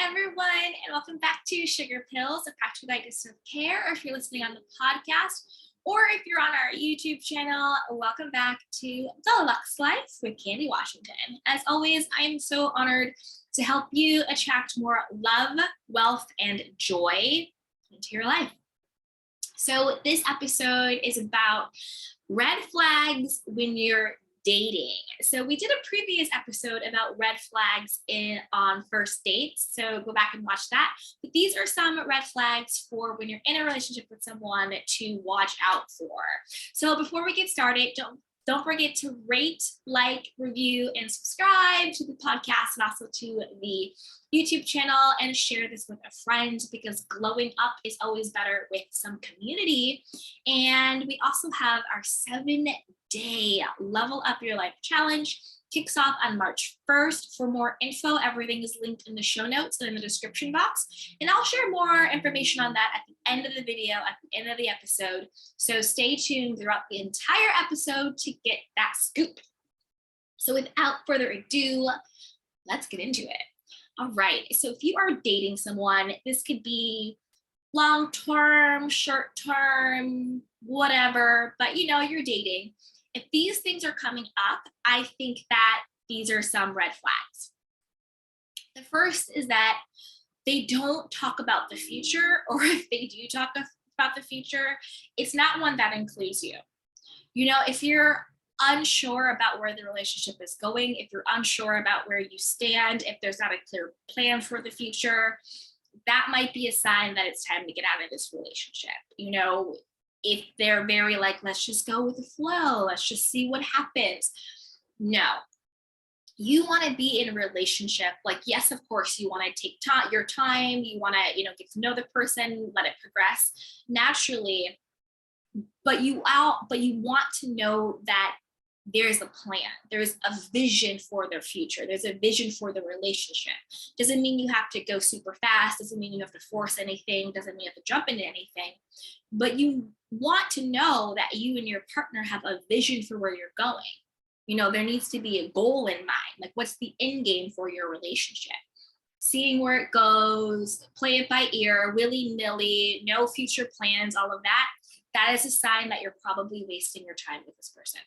everyone, and welcome back to Sugar Pills, a practical guide to self-care, or if you're listening on the podcast, or if you're on our YouTube channel, welcome back to The Lux Life with Candy Washington. As always, I am so honored to help you attract more love, wealth, and joy into your life. So this episode is about red flags when you're dating. So we did a previous episode about red flags on first dates. So go back and watch that. But these are some red flags for when you're in a relationship with someone to watch out for. So before we get started, don't forget to rate, like, review, and subscribe to the podcast and also to the YouTube channel, and share this with a friend, because glowing up is always better with some community. And we also have our 7-day Level Up Your Life Challenge. Kicks off on March 1st. For more info, everything is linked in the show notes and in the description box. And I'll share more information on that at the end of the video, at the end of the episode. So stay tuned throughout the entire episode to get that scoop. So without further ado, let's get into it. All right, so if you are dating someone, this could be long-term, short-term, whatever, but you're dating. If these things are coming up, I think that these are some red flags. The first is that they don't talk about the future, or if they do talk about the future, it's not one that includes you. If you're unsure about where the relationship is going, if you're unsure about where you stand, if there's not a clear plan for the future, that might be a sign that it's time to get out of this relationship. If they're very like, let's just go with the flow, let's just see what happens. No, you want to be in a relationship. Like, yes, of course, you want to take your time. You want to, get to know the person, let it progress naturally. But you want to know that there's a plan. There's a vision for their future. There's a vision for the relationship. Doesn't mean you have to go super fast. Doesn't mean you have to force anything. Doesn't mean you have to jump into anything. But you want to know that you and your partner have a vision for where you're going. There needs to be a goal in mind. Like, what's the end game for your relationship? Seeing where it goes, play it by ear, willy-nilly, no future plans, all of that. That is a sign that you're probably wasting your time with this person.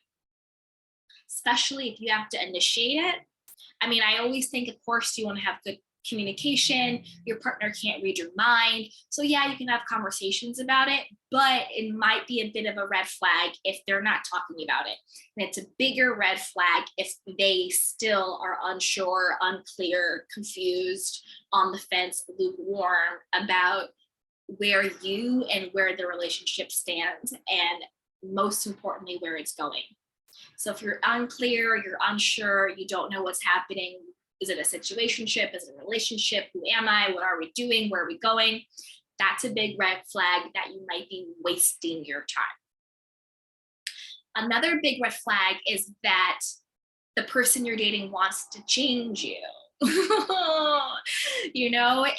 Especially if you have to initiate it. I always think, of course, you want to have good communication. Your partner can't read your mind. So yeah, you can have conversations about it, but it might be a bit of a red flag if they're not talking about it. And it's a bigger red flag if they still are unsure, unclear, confused, on the fence, lukewarm about where you and where the relationship stands, and most importantly, where it's going. So if you're unclear, you're unsure, you don't know what's happening, is it a situationship? Is it a relationship? Who am I? What are we doing? Where are we going? That's a big red flag that you might be wasting your time. Another big red flag is that the person you're dating wants to change you.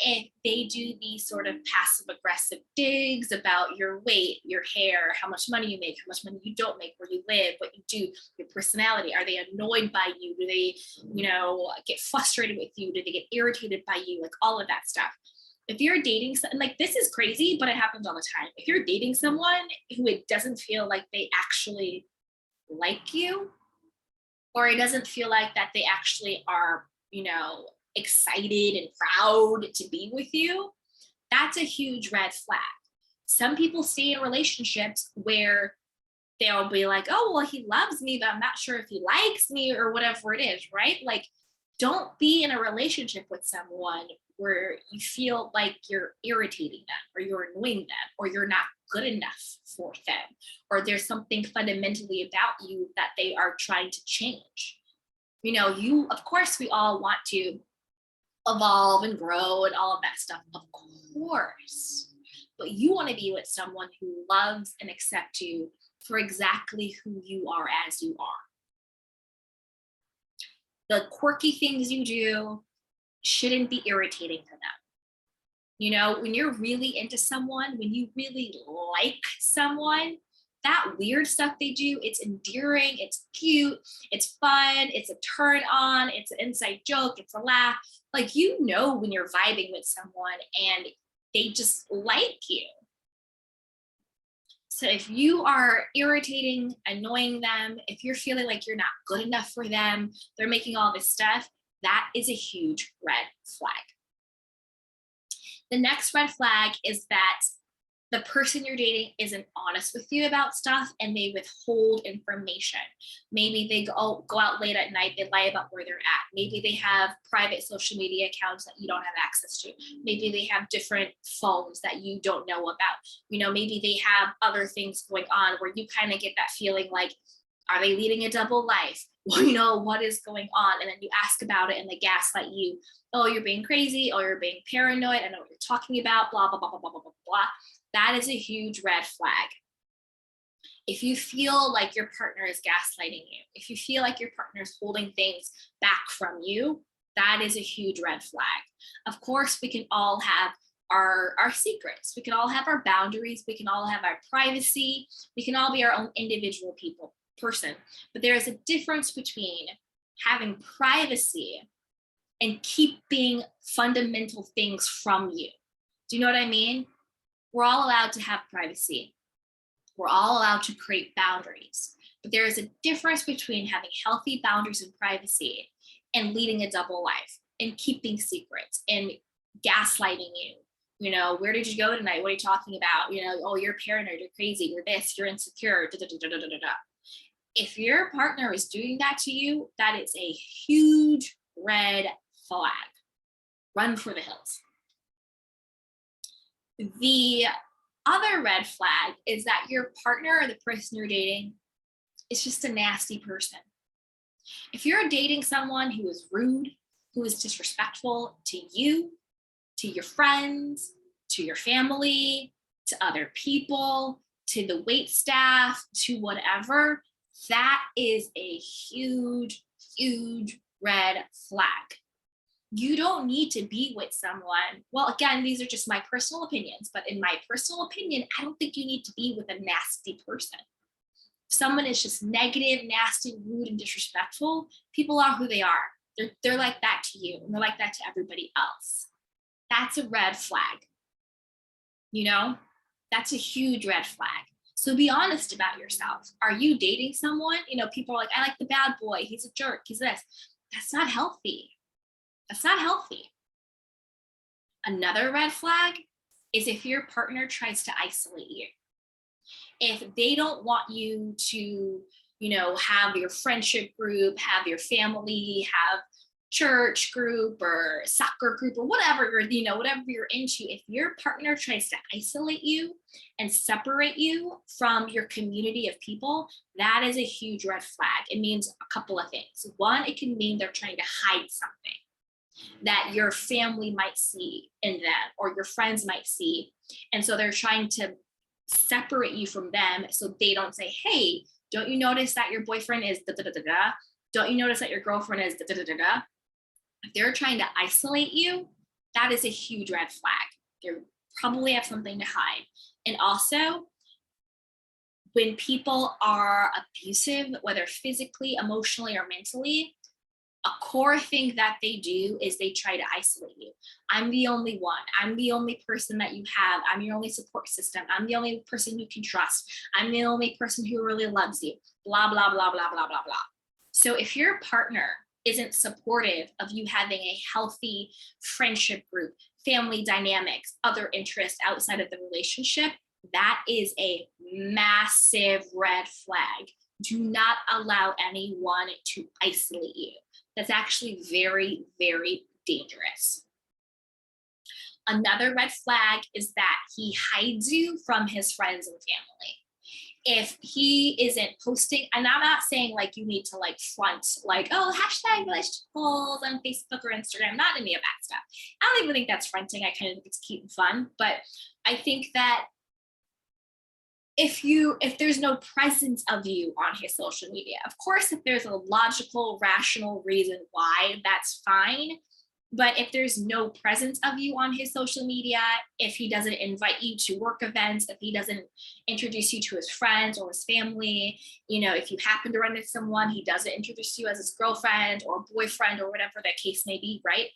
If they do these sort of passive aggressive digs about your weight, your hair, how much money you make, how much money you don't make, where you live, what you do, your personality, are they annoyed by you? Do they, get frustrated with you? Do they get irritated by you? Like, all of that stuff. If you're dating someone, like, this is crazy, but it happens all the time. If you're dating someone who it doesn't feel like they actually like you, or it doesn't feel like that they actually are excited and proud to be with you, that's a huge red flag. Some people stay in relationships where they'll be like, oh, well, he loves me, but I'm not sure if he likes me, or whatever it is, right? Like, don't be in a relationship with someone where you feel like you're irritating them, or you're annoying them, or you're not good enough for them, or there's something fundamentally about you that they are trying to change. Of course, we all want to evolve and grow and all of that stuff, of course. But you want to be with someone who loves and accepts you for exactly who you are as you are. The quirky things you do shouldn't be irritating to them. When you're really into someone, when you really like someone, that weird stuff they do, it's endearing, it's cute, it's fun, it's a turn on, it's an inside joke, it's a laugh. Like, you know, when you're vibing with someone and they just like you. So if you are irritating, annoying them, if you're feeling like you're not good enough for them, they're making all this stuff, that is a huge red flag. The next red flag is that the person you're dating isn't honest with you about stuff and they withhold information. Maybe they go out late at night, they lie about where they're at. Maybe they have private social media accounts that you don't have access to. Maybe they have different phones that you don't know about. You know, maybe they have other things going on where you kind of get that feeling like, are they leading a double life? Well, you know, what is going on? And then you ask about it and they gaslight you. Oh, you're being crazy. Oh, you're being paranoid. I know what you're talking about. Blah, blah, blah, blah, blah, blah, blah, blah. That is a huge red flag. If you feel like your partner is gaslighting you, if you feel like your partner is holding things back from you, that is a huge red flag. Of course, we can all have our secrets. We can all have our boundaries. We can all have our privacy. We can all be our own individual person. But there is a difference between having privacy and keeping fundamental things from you. Do you know what I mean? We're all allowed to have privacy. We're all allowed to create boundaries. But there is a difference between having healthy boundaries and privacy and leading a double life and keeping secrets and gaslighting you. You know, where did you go tonight? What are you talking about? You know, oh, you're paranoid, you're crazy, you're this, you're insecure. Da, da, da, da, da, da, da. If your partner is doing that to you, that is a huge red flag. Run for the hills. The other red flag is that your partner or the person you're dating is just a nasty person. If you're dating someone who is rude, who is disrespectful to you, to your friends, to your family, to other people, to the wait staff, to whatever, that is a huge, huge red flag. You don't need to be with someone. Well, again, these are just my personal opinions, but in my personal opinion, I don't think you need to be with a nasty person. If someone is just negative, nasty, rude, and disrespectful, people are who they are. They're like that to you, and they're like that to everybody else. That's a red flag. You know, that's a huge red flag. So be honest about yourself. Are you dating someone? You know, people are like, I like the bad boy. He's a jerk. He's this. That's not healthy. That's not healthy. Another red flag is if your partner tries to isolate you. If they don't want you to, you know, have your friendship group, have your family, have church group or soccer group or whatever you're into, if your partner tries to isolate you and separate you from your community of people, that is a huge red flag. It means a couple of things. One, it can mean they're trying to hide something that your family might see in them or your friends might see. And so they're trying to separate you from them so they don't say, hey, don't you notice that your boyfriend is da da da da da? Don't you notice that your girlfriend is da da da da da? If they're trying to isolate you, that is a huge red flag. They probably have something to hide. And also, when people are abusive, whether physically, emotionally, or mentally, a core thing that they do is they try to isolate you. I'm the only one. I'm the only person that you have. I'm your only support system. I'm the only person you can trust. I'm the only person who really loves you. Blah, blah, blah, blah, blah, blah, blah. So if your partner isn't supportive of you having a healthy friendship group, family dynamics, other interests outside of the relationship, that is a massive red flag. Do not allow anyone to isolate you. That's actually very, very dangerous. Another red flag is that he hides you from his friends and family. If he isn't posting, and I'm not saying like you need to like front like, oh, hashtag relationship goals on Facebook or Instagram, not any of that stuff. I don't even think that's fronting. I kind of think it's cute and fun, but I think that if there's no presence of you on his social media, of course, if there's a logical, rational reason why, that's fine. But if there's no presence of you on his social media, if he doesn't invite you to work events, if he doesn't introduce you to his friends or his family, you know, if you happen to run into someone, he doesn't introduce you as his girlfriend or boyfriend or whatever that case may be, right?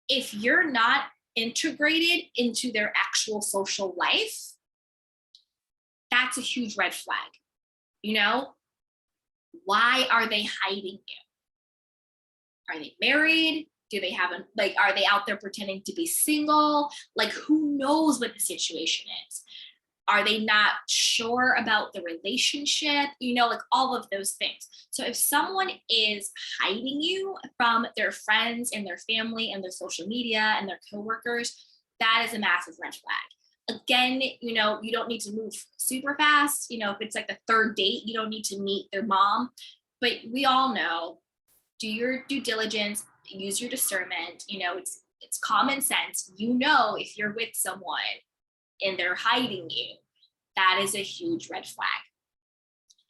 If you're not integrated into their actual social life, that's a huge red flag. You know, why are they hiding you? Are they married? Do they have are they out there pretending to be single? Like, who knows what the situation is? Are they not sure about the relationship? You know, like all of those things. So if someone is hiding you from their friends and their family and their social media and their coworkers, that is a massive red flag. Again, you know, you don't need to move super fast. You know, if it's like the third date, you don't need to meet their mom. But we all know, do your due diligence, use your discernment. You know, it's common sense. You know, if you're with someone and they're hiding you, that is a huge red flag.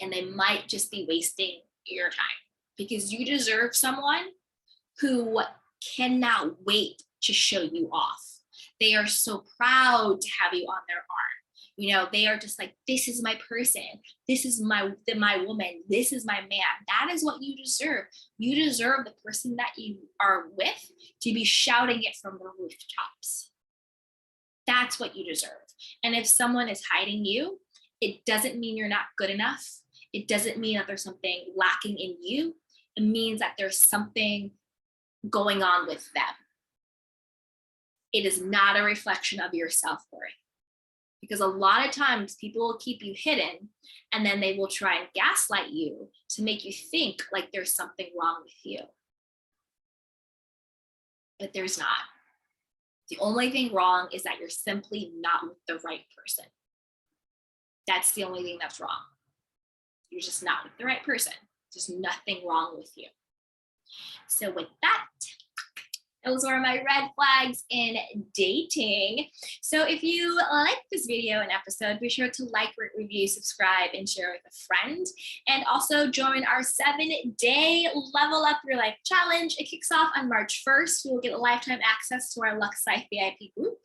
And they might just be wasting your time, because you deserve someone who cannot wait to show you off. They are so proud to have you on their arm. You know, they are just like, this is my person. This is my woman. This is my man. That is what you deserve. You deserve the person that you are with to be shouting it from the rooftops. That's what you deserve. And if someone is hiding you, it doesn't mean you're not good enough. It doesn't mean that there's something lacking in you. It means that there's something going on with them. It is not a reflection of your self-worth. Because a lot of times people will keep you hidden, and then they will try and gaslight you to make you think like there's something wrong with you. But there's not. The only thing wrong is that you're simply not with the right person. That's the only thing that's wrong. You're just not with the right person. There's nothing wrong with you. So with that, those are my red flags in dating. So if you like this video and episode, be sure to like, rate, review, subscribe, and share with a friend. And also join our 7-day Level Up Your Life Challenge. It kicks off on March 1st. You will get lifetime access to our Lux Life VIP group.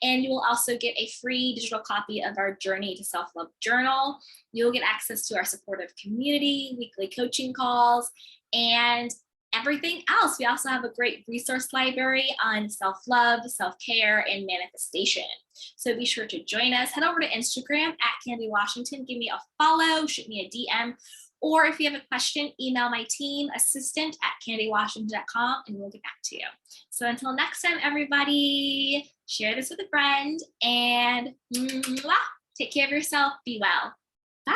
And you will also get a free digital copy of our Journey to Self-Love Journal. You'll get access to our supportive community, weekly coaching calls, and everything else. We also have a great resource library on self-love, self-care, and manifestation. So be sure to join us. Head over to Instagram at Candy Washington. Give me a follow, shoot me a DM, or if you have a question, email my team assistant at candywashington.com and we'll get back to you. So until next time, everybody, share this with a friend, and take care of yourself. Be well. Bye.